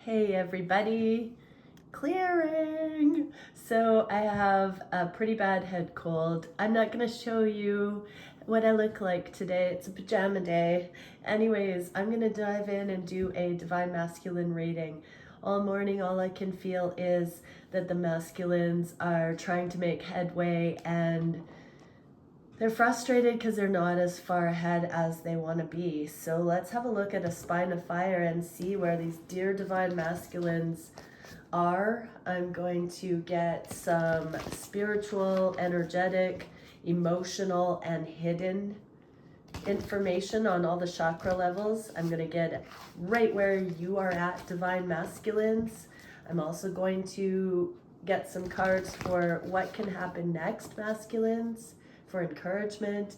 Hey everybody, clearing. So I have a pretty bad head cold. I'm not gonna show you what I look like today. It's a pajama day. Anyways, I'm gonna dive in and do a divine masculine reading. All morning, all I can feel is that the masculines are trying to make headway and they're frustrated because they're not as far ahead as they want to be. So let's have a look at a spine of fire and see where these dear divine masculines are. I'm going to get some spiritual, energetic, emotional, and hidden information on all the chakra levels. I'm going to get right where you are at, divine masculines. I'm also going to get some cards for what can happen next, masculines, for encouragement,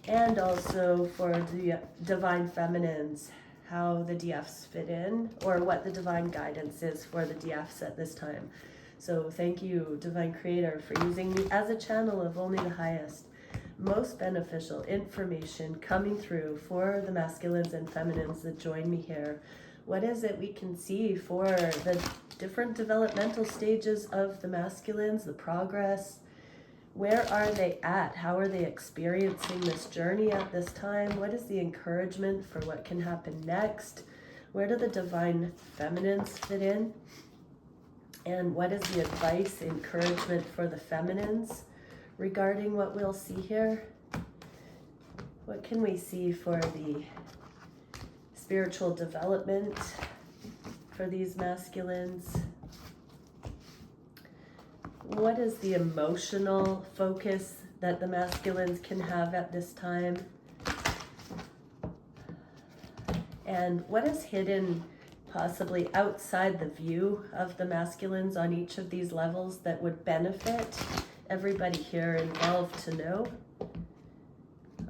and also for the divine feminines, how the DFs fit in, or what the divine guidance is for the DFs at this time. So thank you, Divine Creator, for using me as a channel of only the highest, most beneficial information coming through for the masculines and feminines that join me here. What is it we can see for the different developmental stages of the masculines, the progress? Where are they at? How are they experiencing this journey at this time? What is the encouragement for what can happen next? Where do the divine feminines fit in? And what is the advice, encouragement for the feminines regarding what we'll see here? What can we see for the spiritual development for these masculines? What is the emotional focus that the masculines can have at this time? And what is hidden possibly outside the view of the masculines on each of these levels that would benefit everybody here involved to know?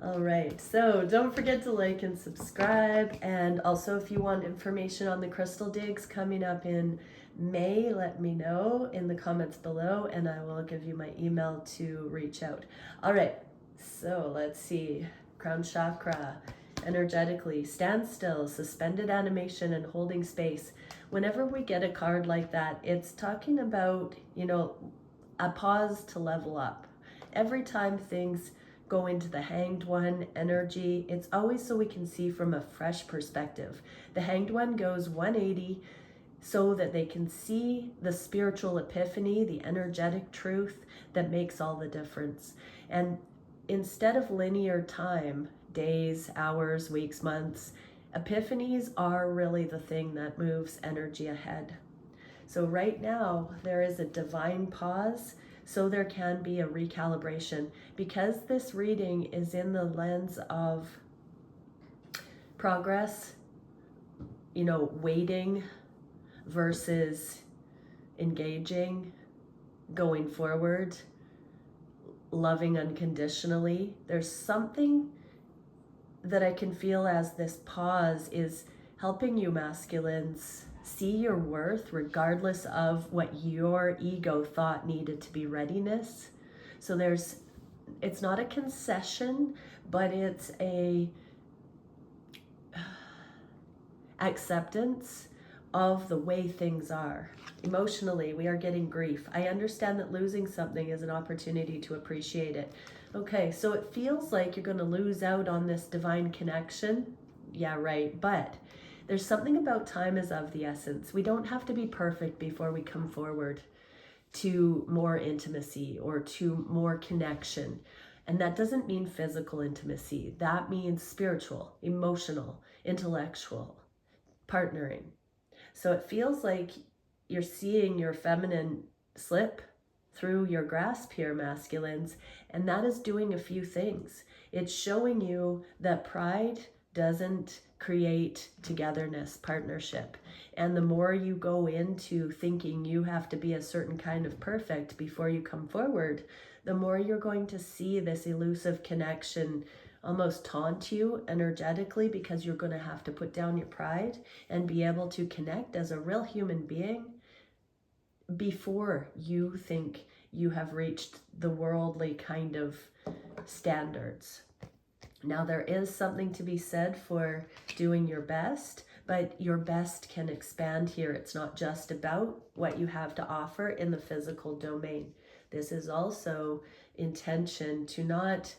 All right, so don't forget to like and subscribe. And also, if you want information on the crystal digs coming up in May, let me know in the comments below and I will give you my email to reach out. All right, so let's see. Crown chakra, energetically, stand still, suspended animation, and holding space. Whenever we get a card like that, it's talking about, a pause to level up. Every time things go into the Hanged One energy, it's always so we can see from a fresh perspective. The Hanged One goes 180 so that they can see the spiritual epiphany, the energetic truth that makes all the difference. And instead of linear time, days, hours, weeks, months, epiphanies are really the thing that moves energy ahead. So right now, there is a divine pause, so there can be a recalibration. Because this reading is in the lens of progress, waiting versus engaging, going forward, loving unconditionally. There's something that I can feel as this pause is helping you masculines see your worth regardless of what your ego thought needed to be readiness. So it's not a concession, but it's a acceptance of the way things are. Emotionally, we are getting grief. I understand that losing something is an opportunity to appreciate it. Okay, so it feels like you're going to lose out on this divine connection. Yeah, right. But there's something about time is of the essence. We don't have to be perfect before we come forward to more intimacy or to more connection. And that doesn't mean physical intimacy. That means spiritual, emotional, intellectual, partnering. So it feels like you're seeing your feminine slip through your grasp here, masculines, and that is doing a few things. It's showing you that pride doesn't create togetherness, partnership. And the more you go into thinking you have to be a certain kind of perfect before you come forward, the more you're going to see this elusive connection almost taunt you energetically, because you're going to have to put down your pride and be able to connect as a real human being before you think you have reached the worldly kind of standards. Now, there is something to be said for doing your best, but your best can expand here. It's not just about what you have to offer in the physical domain. This is also intention to not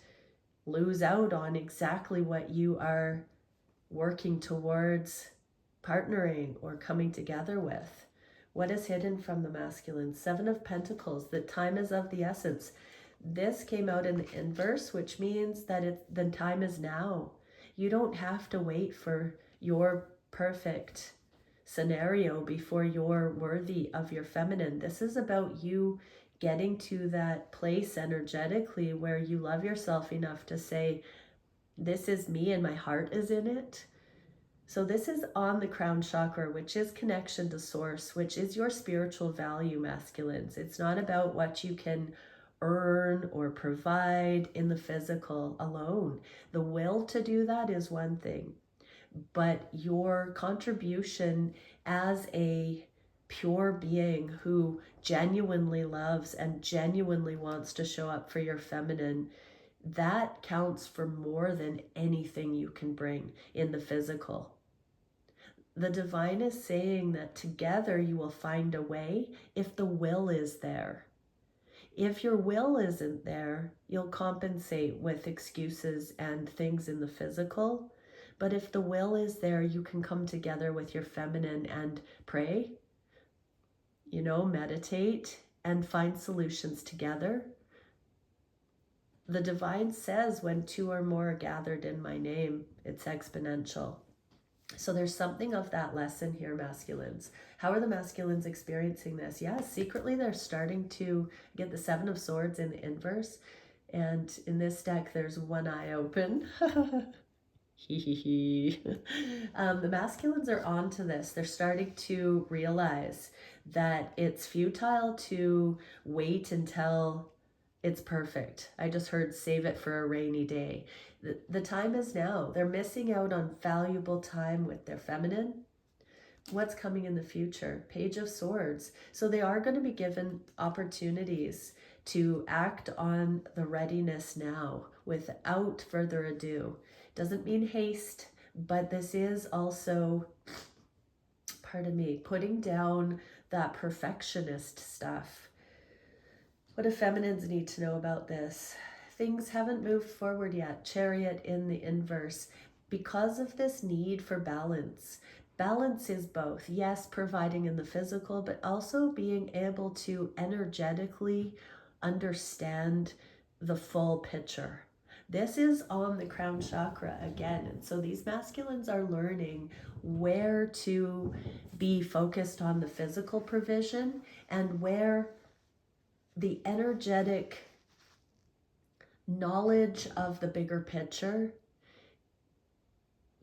lose out on exactly what you are working towards partnering or coming together with. What is hidden from the masculine? Seven of Pentacles, the time is of the essence. This came out in the inverse, which means that the time is now. You don't have to wait for your perfect scenario before you're worthy of your feminine. This is about you getting to that place energetically where you love yourself enough to say, this is me and my heart is in it. So this is on the crown chakra, which is connection to source, which is your spiritual value, masculines. It's not about what you can earn or provide in the physical alone. The will to do that is one thing, but your contribution as a pure being who genuinely loves and genuinely wants to show up for your feminine, that counts for more than anything you can bring in the physical. The divine is saying that together you will find a way if the will is there. If your will isn't there, you'll compensate with excuses and things in the physical. But if the will is there, you can come together with your feminine and pray, meditate and find solutions together. The divine says when two or more are gathered in my name, it's exponential. So there's something of that lesson here, masculines. How are the masculines experiencing this? Yeah, secretly they're starting to get the Seven of Swords in the inverse. And in this deck, there's one eye open. The masculines are onto this. They're starting to realize that it's futile to wait until it's perfect. I just heard save it for a rainy day. The time is now. They're missing out on valuable time with their feminine. What's coming in the future? Page of Swords. So they are going to be given opportunities to act on the readiness now without further ado. Doesn't mean haste, but this is also, putting down that perfectionist stuff. What do feminines need to know about this? Things haven't moved forward yet. Chariot in the inverse. Because of this need for balance. Balance is both, yes, providing in the physical, but also being able to energetically understand the full picture. This is on the crown chakra again. And so these masculines are learning where to be focused on the physical provision and where the energetic knowledge of the bigger picture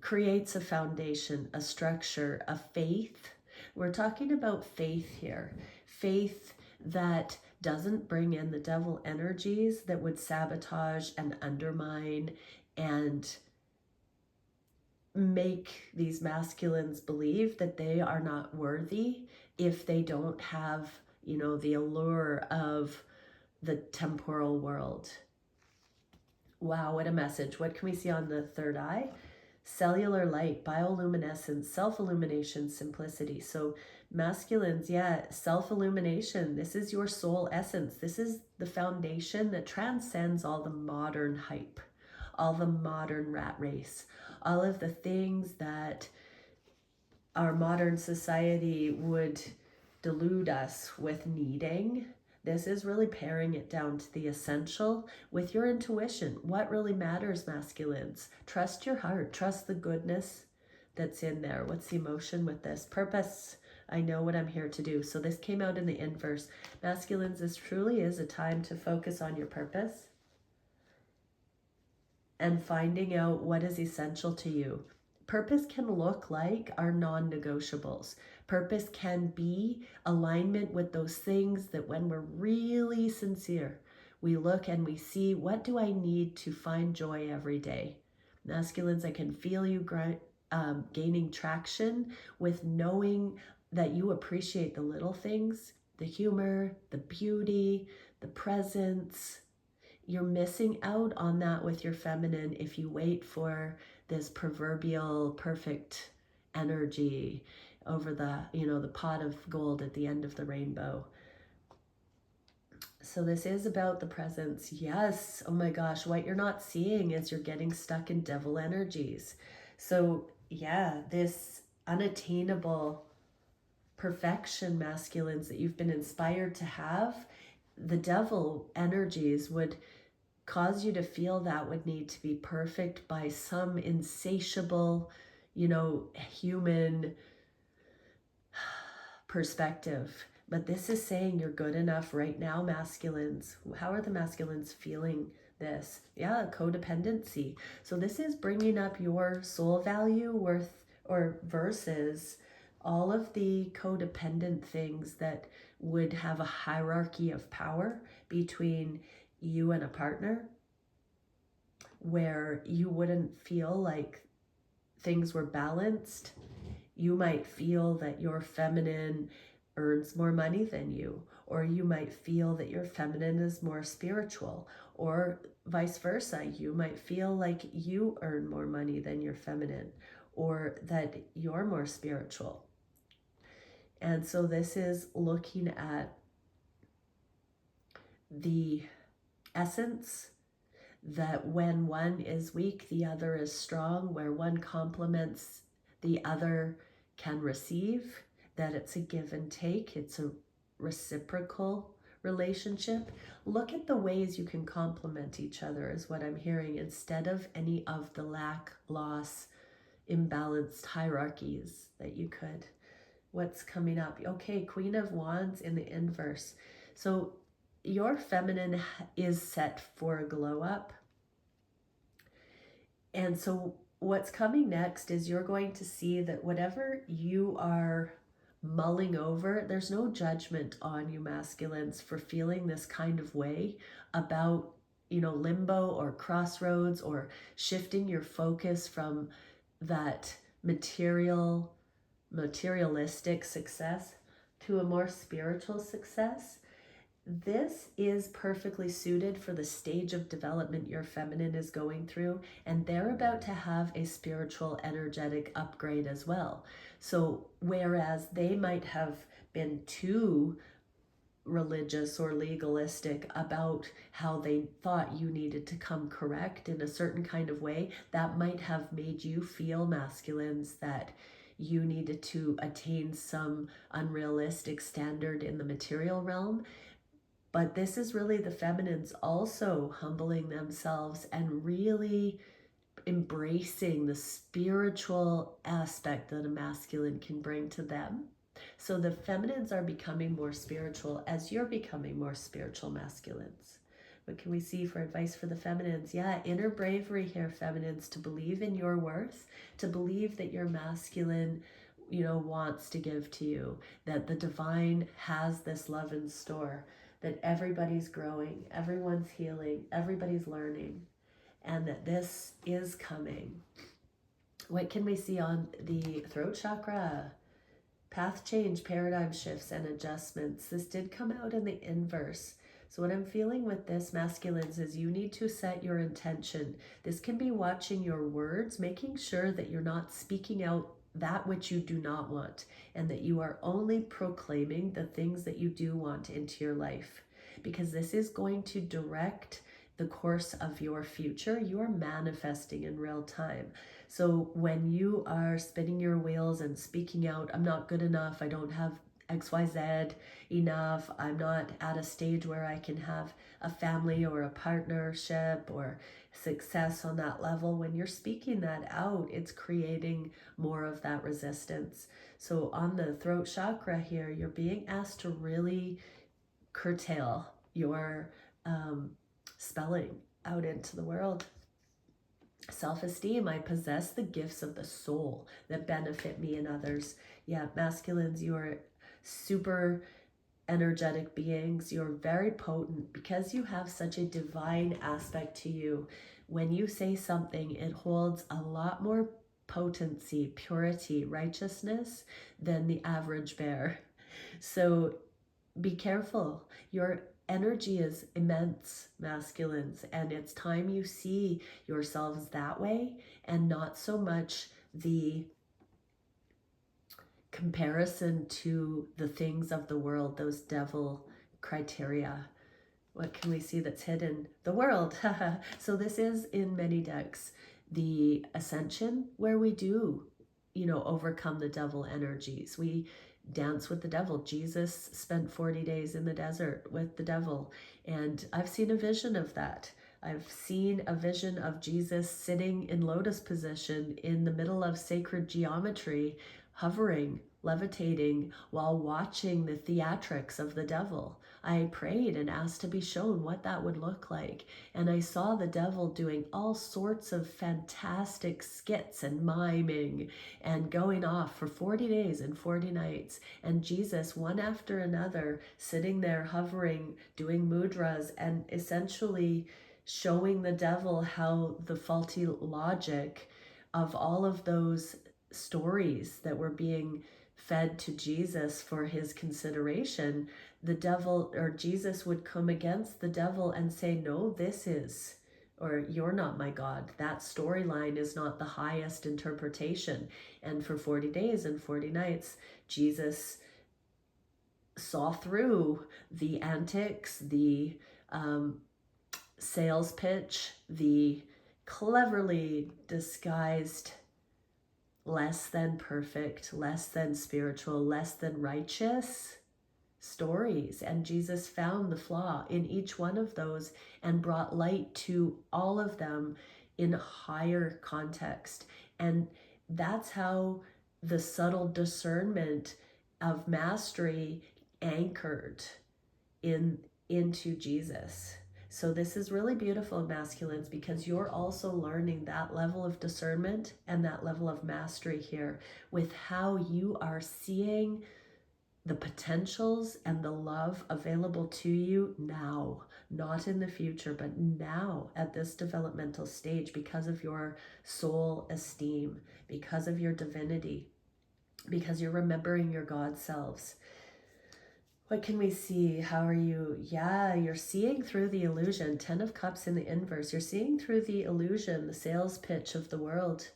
creates a foundation, a structure, a faith. We're talking about faith here. Faith that doesn't bring in the devil energies that would sabotage and undermine and make these masculines believe that they are not worthy if they don't have, the allure of the temporal world. Wow, what a message. What can we see on the third eye? Cellular light, bioluminescence, self-illumination, simplicity. So masculines, self-illumination. This is your soul essence. This is the foundation that transcends all the modern hype, all the modern rat race, all of the things that our modern society would delude us with needing. This is really paring it down to the essential with your intuition. What really matters, masculines? Trust your heart. Trust the goodness that's in there. What's the emotion with this? Purpose. I know what I'm here to do. So this came out in the inverse. Masculines, this truly is a time to focus on your purpose and finding out what is essential to you. Purpose can look like our non-negotiables. Purpose can be alignment with those things that when we're really sincere, we look and we see, what do I need to find joy every day? Masculines, I can feel you gaining traction with knowing that you appreciate the little things, the humor, the beauty, the presence. You're missing out on that with your feminine if you wait for this proverbial perfect energy over the, the pot of gold at the end of the rainbow. So this is about the presence. Yes. Oh my gosh. What you're not seeing is you're getting stuck in devil energies. So yeah, this unattainable perfection masculines that you've been inspired to have, the devil energies would cause you to feel that would need to be perfect by some insatiable, human perspective. But this is saying you're good enough right now, masculines. How are the masculines feeling this? Yeah, codependency. So this is bringing up your soul value, worth, or versus all of the codependent things that would have a hierarchy of power between you and a partner, where you wouldn't feel like things were balanced. You might feel that your feminine earns more money than you, or you might feel that your feminine is more spiritual, or vice versa. You might feel like you earn more money than your feminine, or that you're more spiritual. And so this is looking at the essence that when one is weak, the other is strong, where one complements the other can receive, that it's a give and take, it's a reciprocal relationship. Look at the ways you can complement each other is what I'm hearing, instead of any of the lack, loss, imbalanced hierarchies that you could. What's coming up? Okay, Queen of Wands in the inverse. So your feminine is set for a glow up. And so what's coming next is you're going to see that whatever you are mulling over, there's no judgment on you masculines for feeling this kind of way about, limbo or crossroads, or shifting your focus from that materialistic success to a more spiritual success. This is perfectly suited for the stage of development your feminine is going through, and they're about to have a spiritual energetic upgrade as well. So whereas they might have been too religious or legalistic about how they thought you needed to come correct in a certain kind of way, that might have made you feel, masculines, that you needed to attain some unrealistic standard in the material realm. But this is really the feminines also humbling themselves and really embracing the spiritual aspect that a masculine can bring to them. So the feminines are becoming more spiritual as you're becoming more spiritual, masculines. What can we see for advice for the feminines? Yeah, inner bravery here, feminines, to believe in your worth, to believe that your masculine, wants to give to you, that the divine has this love in store, that everybody's growing, everyone's healing, everybody's learning, and that this is coming. What can we see on the throat chakra? Path change, paradigm shifts, and adjustments. This did come out in the inverse. So what I'm feeling with this, masculines, is you need to set your intention. This can be watching your words, making sure that you're not speaking out that which you do not want, and that you are only proclaiming the things that you do want into your life, because this is going to direct the course of your future. You are manifesting in real time. So when you are spinning your wheels and speaking out, I'm not good enough, I don't have XYZ enough, I'm not at a stage where I can have a family or a partnership or success on that level, when you're speaking that out, it's creating more of that resistance. So on the throat chakra here, you're being asked to really curtail your spelling out into the world. Self-esteem, I possess the gifts of the soul that benefit me and others. Yeah, masculines, you are super energetic beings. You're very potent because you have such a divine aspect to you. When you say something, it holds a lot more potency, purity, righteousness than the average bear. So be careful. Your energy is immense, masculines, and it's time you see yourselves that way and not so much the comparison to the things of the world, those devil criteria. What can we see that's hidden? The world. So this is in many decks the ascension, where we do, overcome the devil energies. We dance with the devil. Jesus spent 40 days in the desert with the devil, and I've seen a vision of that. I've seen a vision of Jesus sitting in lotus position in the middle of sacred geometry, hovering, levitating, while watching the theatrics of the devil. I prayed and asked to be shown what that would look like. And I saw the devil doing all sorts of fantastic skits and miming and going off for 40 days and 40 nights. And Jesus, one after another, sitting there hovering, doing mudras, and essentially showing the devil how the faulty logic of all of those stories that were being fed to Jesus for his consideration, the devil or Jesus would come against the devil and say, no, this is, or you're not my God. That storyline is not the highest interpretation. And for 40 days and 40 nights, Jesus saw through the antics, the sales pitch, the cleverly disguised less than perfect, less than spiritual, less than righteous stories. And Jesus found the flaw in each one of those and brought light to all of them in higher context. And that's how the subtle discernment of mastery anchored into Jesus. So this is really beautiful, masculines, because you're also learning that level of discernment and that level of mastery here with how you are seeing the potentials and the love available to you now, not in the future, but now at this developmental stage, because of your soul esteem, because of your divinity, because you're remembering your God selves. What can we see? How are you? Yeah, you're seeing through the illusion. 10 of Cups in the inverse. You're seeing through the illusion, the sales pitch of the world.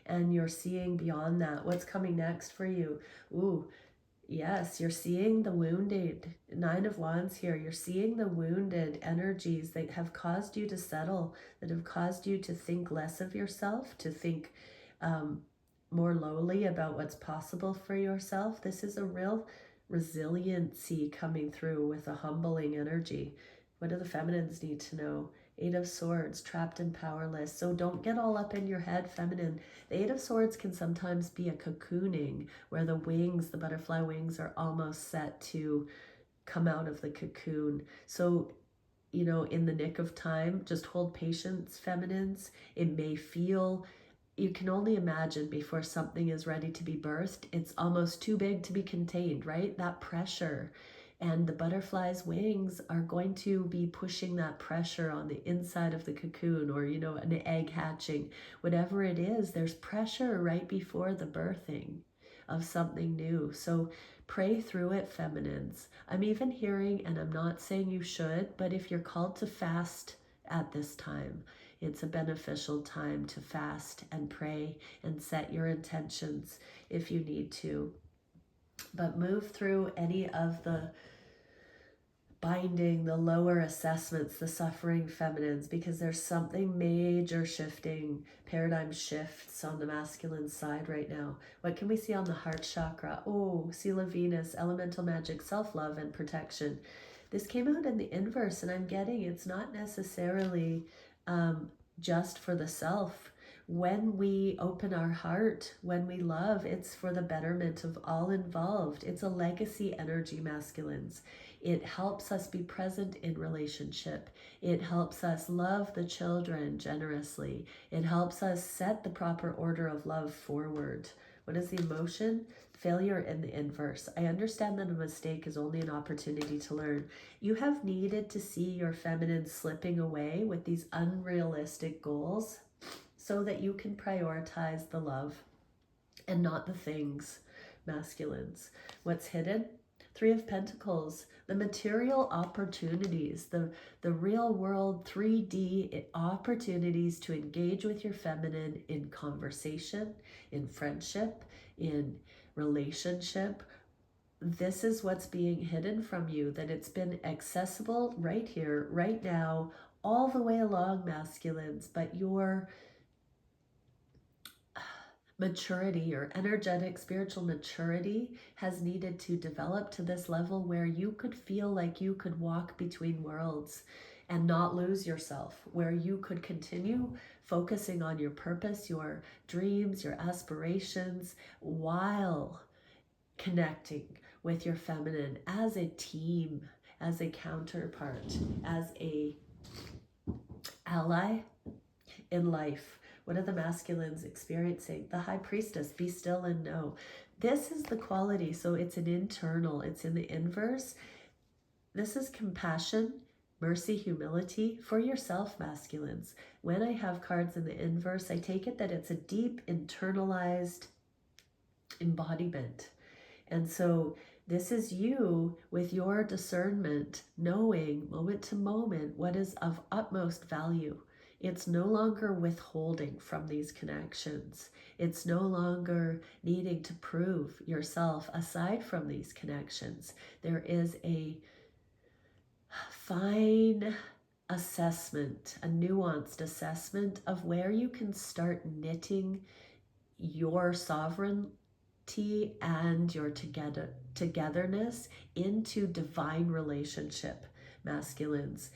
And you're seeing beyond that. What's coming next for you? Ooh, yes, you're seeing the wounded. 9 of Wands here. You're seeing the wounded energies that have caused you to settle, that have caused you to think less of yourself, to think more lowly about what's possible for yourself. This is a real resiliency coming through with a humbling energy. What do the feminines need to know? 8 of Swords, trapped and powerless. So don't get all up in your head, feminine. The 8 of Swords can sometimes be a cocooning where the wings, the butterfly wings, are almost set to come out of the cocoon. So, in the nick of time, just hold patience, feminines. It may feel, you can only imagine before something is ready to be birthed, it's almost too big to be contained, right? That pressure. And the butterfly's wings are going to be pushing that pressure on the inside of the cocoon, or, an egg hatching. Whatever it is, there's pressure right before the birthing of something new. So pray through it, feminines. I'm even hearing, and I'm not saying you should, but if you're called to fast at this time, it's a beneficial time to fast and pray and set your intentions if you need to. But move through any of the binding, the lower assessments, the suffering feminines, because there's something major shifting, paradigm shifts on the masculine side right now. What can we see on the heart chakra? Oh, Seal of Venus, elemental magic, self-love and protection. This came out in the inverse, and I'm getting it's not necessarily just for the self. When we open our heart, when we love, it's for the betterment of all involved. It's a legacy energy, masculines. It helps us be present in relationship. It helps us love the children generously. It helps us set the proper order of love forward. What is the emotion? Failure in the inverse. I understand that a mistake is only an opportunity to learn. You have needed to see your feminine slipping away with these unrealistic goals so that you can prioritize the love and not the things, masculines. What's hidden? 3 of Pentacles, the material opportunities, the real world 3D opportunities to engage with your feminine in conversation, in friendship, in relationship, this is what's being hidden from you, that it's been accessible right here, right now, all the way along, masculines, but your maturity, your energetic spiritual maturity has needed to develop to this level where you could feel like you could walk between worlds and not lose yourself, where you could continue focusing on your purpose, your dreams, your aspirations, while connecting with your feminine as a team, as a counterpart, as a ally in life. What are the masculines experiencing? The high priestess, be still and know. This is the quality. So it's an internal, it's in the inverse. This is compassion, mercy, humility for yourself, masculines. When I have cards in the inverse, I take it that it's a deep internalized embodiment. And so this is you with your discernment, knowing moment to moment what is of utmost value. It's no longer withholding from these connections. It's no longer needing to prove yourself aside from these connections. There is a fine assessment, a nuanced assessment of where you can start knitting your sovereignty and your togetherness into divine relationship, masculines.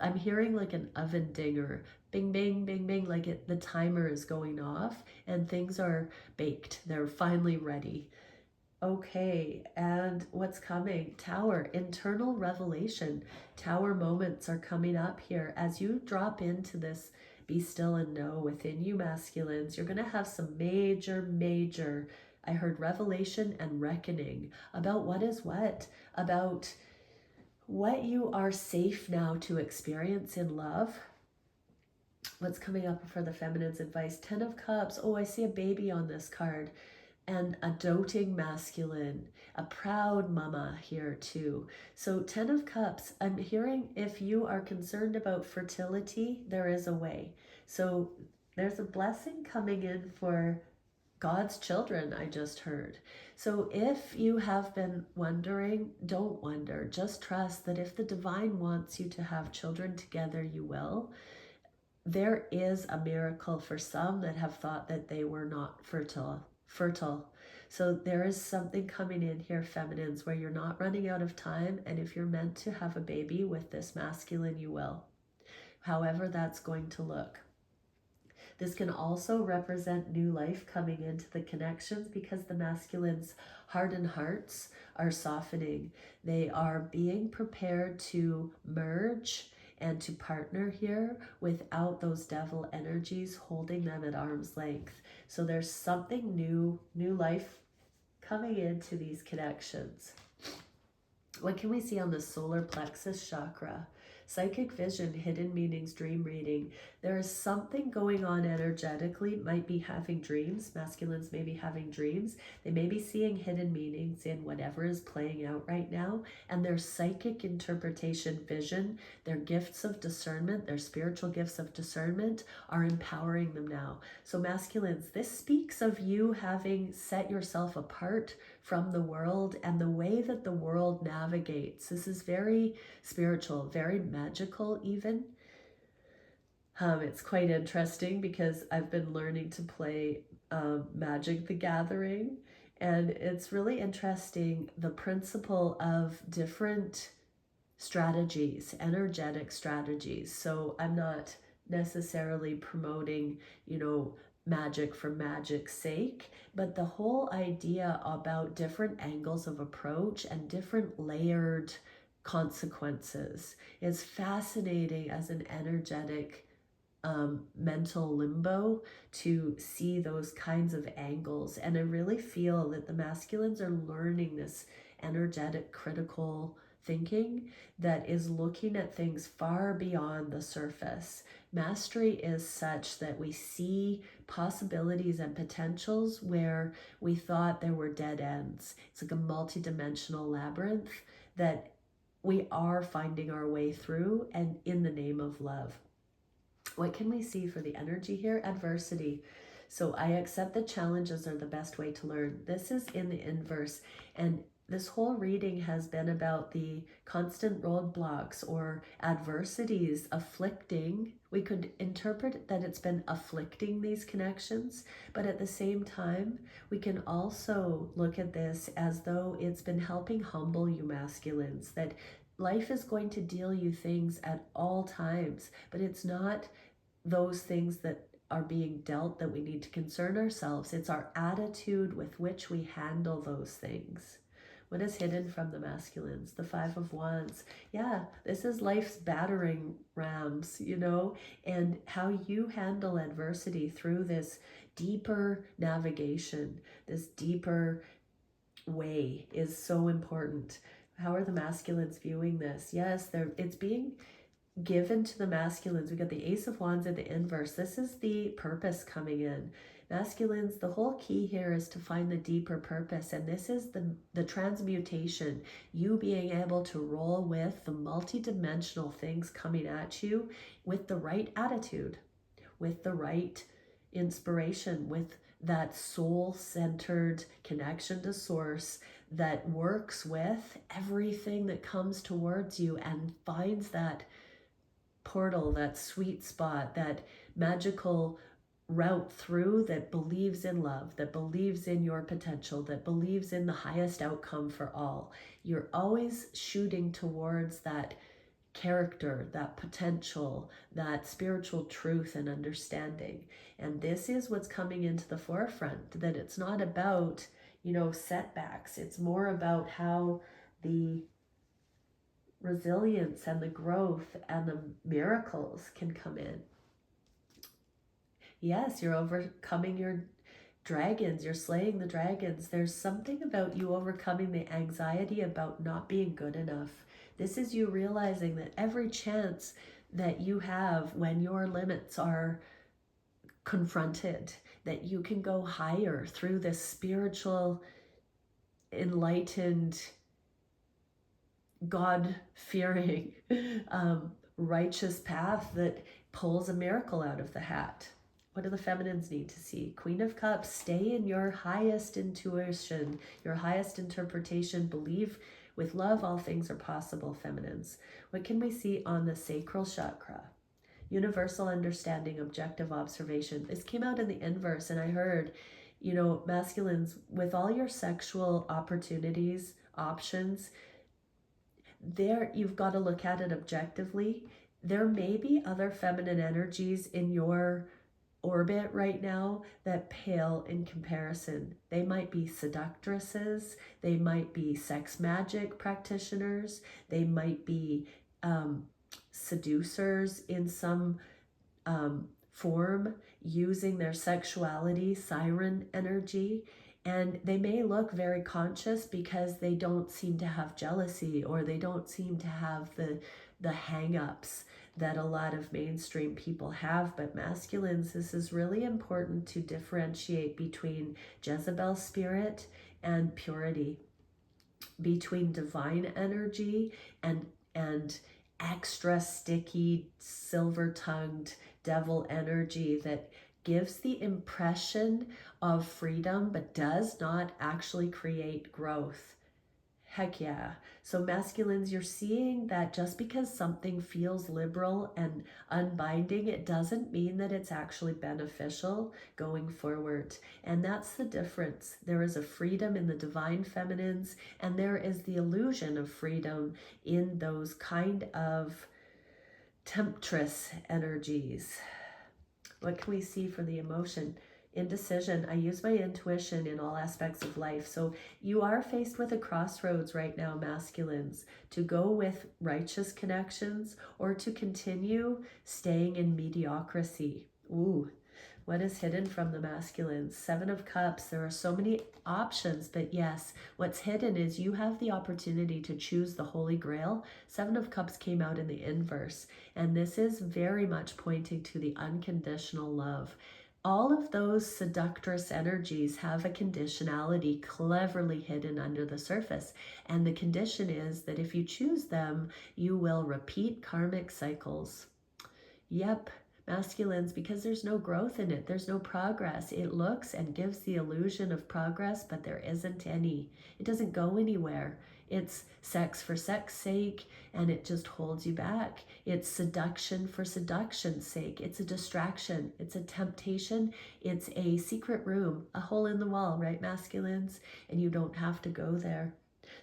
I'm hearing like an oven dinger, bing, bing, bing, bing, like the timer is going off and things are baked. They're finally ready. Okay, and what's coming? Tower, internal revelation. Tower moments are coming up here. As you drop into this be still and know within you, masculines, you're going to have some major, I heard revelation and reckoning about what is what, about what you are safe now to experience in love. What's coming up for the feminine's advice? 10 of Cups. Oh, I see a baby on this card. And a doting masculine, a proud mama here too. So 10 of Cups, I'm hearing if you are concerned about fertility, there is a way. So there's a blessing coming in for God's children, I just heard. So if you have been wondering, don't wonder. Just trust that if the divine wants you to have children together, you will. There is a miracle for some that have thought that they were not fertile. So there is something coming in here, feminines, where you're not running out of time, and if you're meant to have a baby with this masculine, you will. However that's going to look. This can also represent new life coming into the connections because the masculines' hardened hearts are softening. They are being prepared to merge and to partner here without those devil energies holding them at arm's length. So there's something new life coming into these connections. What can we see on the solar plexus chakra? Psychic vision, hidden meanings, dream reading. There is something going on energetically. Might be having dreams. Masculines may be having dreams. They may be seeing hidden meanings in whatever is playing out right now. And their psychic interpretation, vision, their gifts of discernment, their spiritual gifts of discernment are empowering them now. So masculines, this speaks of you having set yourself apart from the world and the way that the world navigates. This is very spiritual, very magical even. It's quite interesting because I've been learning to play Magic the Gathering, and it's really interesting the principle of different strategies, energetic strategies. So I'm not necessarily promoting, magic for magic's sake, but the whole idea about different angles of approach and different layered consequences is fascinating as an energetic mental limbo to see those kinds of angles. And I really feel that the masculines are learning this energetic critical thinking that is looking at things far beyond the surface. Mastery is such that we see possibilities and potentials where we thought there were dead ends. It's like a multidimensional labyrinth that we are finding our way through, and in the name of love. What can we see for the energy here? Adversity. So I accept that challenges are the best way to learn. This is in the inverse. And this whole reading has been about the constant roadblocks or adversities afflicting. We could interpret that it's been afflicting these connections, but at the same time, we can also look at this as though it's been helping humble you masculines, that life is going to deal you things at all times, but it's not those things that are being dealt that we need to concern ourselves. It's our attitude with which we handle those things. What is hidden from the masculines? The Five of Wands. Yeah, this is life's battering rams, you know, and how you handle adversity through this deeper navigation, this deeper way is so important. How are the masculines viewing this? Yes, it's being given to the masculines. We got the Ace of Wands in the inverse. This is the purpose coming in. Masculines, the whole key here is to find the deeper purpose, and this is the transmutation, you being able to roll with the multidimensional things coming at you with the right attitude, with the right inspiration, with that soul-centered connection to source that works with everything that comes towards you and finds that portal, that sweet spot, that magical route through, that believes in love, that believes in your potential, that believes in the highest outcome for all. You're always shooting towards that character, that potential, that spiritual truth and understanding. And this is what's coming into the forefront, that it's not about, you know, setbacks. It's more about how the resilience and the growth and the miracles can come in. Yes, you're overcoming your dragons, you're slaying the dragons. There's something about you overcoming the anxiety about not being good enough. This is you realizing that every chance that you have when your limits are confronted, that you can go higher through this spiritual, enlightened, God-fearing, righteous path that pulls a miracle out of the hat. What do the feminines need to see? Queen of Cups, stay in your highest intuition, your highest interpretation. Believe with love all things are possible, feminines. What can we see on the sacral chakra? Universal understanding, objective observation. This came out in the inverse, and I heard, you know, masculines, with all your sexual opportunities, options, there you've got to look at it objectively. There may be other feminine energies in your orbit right now that pale in comparison. They might be seductresses, they might be sex magic practitioners, they might be seducers in some form, using their sexuality, siren energy. And they may look very conscious because they don't seem to have jealousy, or they don't seem to have the hang-ups that a lot of mainstream people have. But masculines, this is really important to differentiate between Jezebel spirit and purity, between divine energy and extra sticky, silver-tongued devil energy that gives the impression of freedom but does not actually create growth. Heck yeah. So masculines, you're seeing that just because something feels liberal and unbinding, it doesn't mean that it's actually beneficial going forward. And that's the difference. There is a freedom in the divine feminines, and there is the illusion of freedom in those kind of temptress energies. What can we see for the emotion? Indecision. I use my intuition in all aspects of life. So you are faced with a crossroads right now, masculines, to go with righteous connections or to continue staying in mediocrity. Ooh, what is hidden from the masculines? Seven of Cups. There are so many options, but yes, what's hidden is you have the opportunity to choose the Holy Grail. Seven of Cups came out in the inverse, and this is very much pointing to the unconditional love. All of those seductress energies have a conditionality cleverly hidden under the surface. And the condition is that if you choose them, you will repeat karmic cycles. Yep, Masculines, because there's no growth in it, there's no progress. It looks and gives the illusion of progress, but there isn't any. It doesn't go anywhere. It's sex for sex sake, and it just holds you back. It's seduction for seduction's sake. It's a distraction. It's a temptation. It's a secret room, a hole in the wall, right, masculines? And you don't have to go there.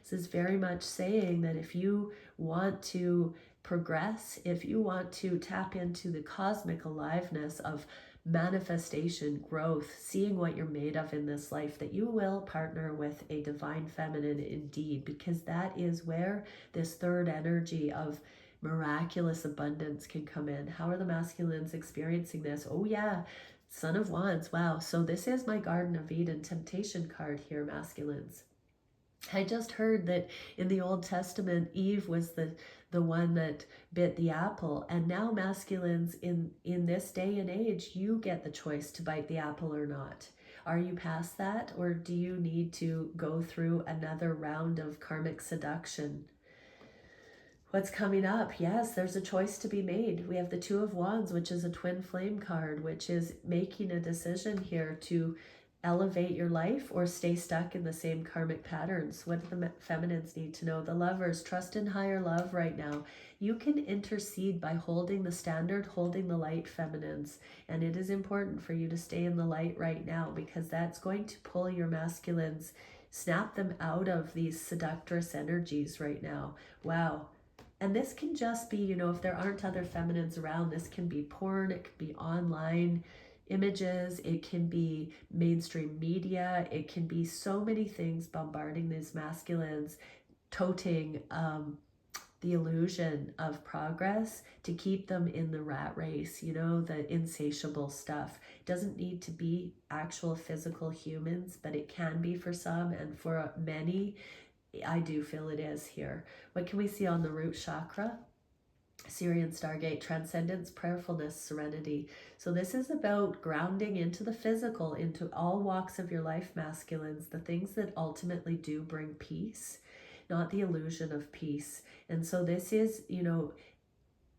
This is very much saying that if you want to progress, if you want to tap into the cosmic aliveness of manifestation, growth, seeing what you're made of in this life, that you will partner with a divine feminine indeed, because that is where this third energy of miraculous abundance can come in. How are the masculines experiencing this? Oh yeah, Son of Wands. Wow. So this is my Garden of Eden temptation card here, masculines. I just heard that in the Old Testament, Eve was the one that bit the apple, and now masculines in this day and age, you get the choice to bite the apple or not. Are you past that, or do you need to go through another round of karmic seduction? What's coming up? Yes, there's a choice to be made. We have the Two of Wands, which is a twin flame card, which is making a decision here to elevate your life or stay stuck in the same karmic patterns. What do the feminines need to know? The Lovers, trust in higher love right now. You can intercede by holding the standard, holding the light, feminines. And it is important for you to stay in the light right now, because that's going to pull your masculines, snap them out of these seductress energies right now. Wow. And this can just be, if there aren't other feminines around, this can be porn, it can be online images, it can be mainstream media, it can be so many things bombarding these masculines, toting the illusion of progress to keep them in the rat race, the insatiable stuff. It doesn't need to be actual physical humans, but it can be for some, and for many, I do feel it is here. What can we see on the root chakra? Sirian Stargate, transcendence, prayerfulness, serenity. So this is about grounding into the physical, into all walks of your life, masculines, the things that ultimately do bring peace, not the illusion of peace. And so this is,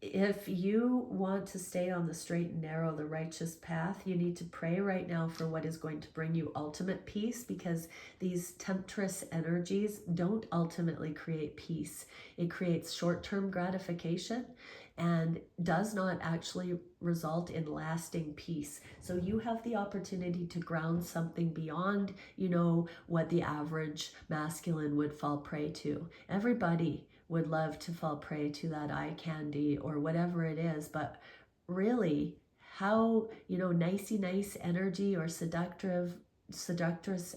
if you want to stay on the straight and narrow, the righteous path, you need to pray right now for what is going to bring you ultimate peace, because these temptress energies don't ultimately create peace. It creates short-term gratification and does not actually result in lasting peace. So you have the opportunity to ground something beyond, what the average masculine would fall prey to. Everybody would love to fall prey to that eye candy or whatever it is, but really how, nicey nice energy or seductress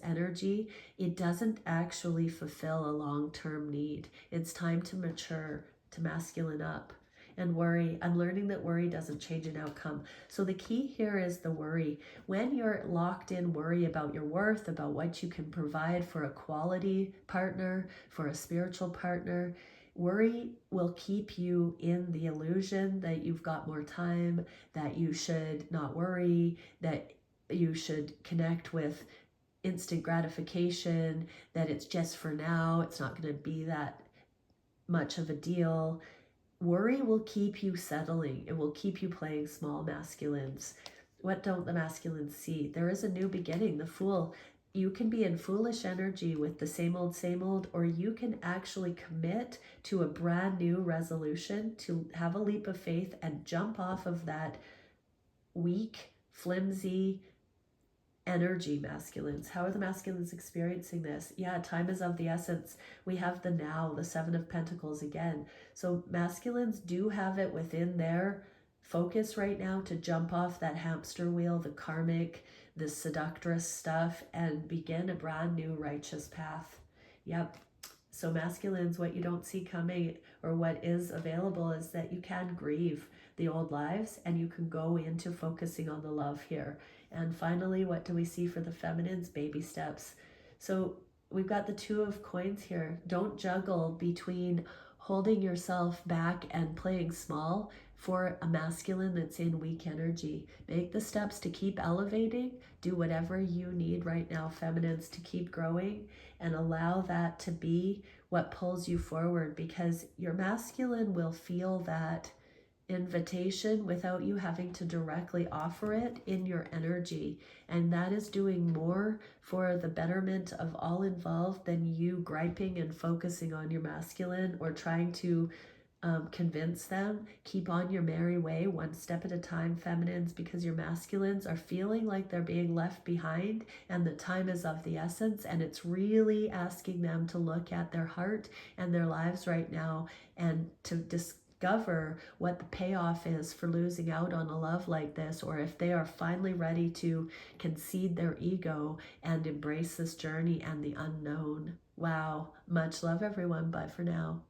energy, it doesn't actually fulfill a long-term need. It's time to mature, to masculine up. And worry, I'm learning that worry doesn't change an outcome. So the key here is the worry. When you're locked in worry about your worth, about what you can provide for a quality partner, for a spiritual partner, worry will keep you in the illusion that you've got more time, that you should not worry, that you should connect with instant gratification, that it's just for now, it's not going to be that much of a deal. Worry will keep you settling. It will keep you playing small, masculines. What don't the masculines see? There is a new beginning, the Fool. You can be in foolish energy with the same old, or you can actually commit to a brand new resolution, to have a leap of faith and jump off of that weak, flimsy energy, masculines. How are the masculines experiencing this? Yeah, time is of the essence. We have the now, the Seven of Pentacles again. So masculines do have it within their focus right now to jump off that hamster wheel, the karmic, the seductress stuff, and begin a brand new righteous path. Yep. So masculines, what you don't see coming, or what is available, is that you can grieve the old lives and you can go into focusing on the love here. And finally, what do we see for the feminines? Baby steps. So we've got the Two of Coins here. Don't juggle between holding yourself back and playing small for a masculine that's in weak energy. Make the steps to keep elevating. Do whatever you need right now, feminines, to keep growing, and allow that to be what pulls you forward, because your masculine will feel that invitation without you having to directly offer it in your energy. And that is doing more for the betterment of all involved than you griping and focusing on your masculine or trying to convince them. Keep on your merry way, one step at a time, feminines, because your masculines are feeling like they're being left behind and the time is of the essence, and it's really asking them to look at their heart and their lives right now and to discover what the payoff is for losing out on a love like this, or if they are finally ready to concede their ego and embrace this journey and the unknown. Wow. Much love, everyone. Bye for now.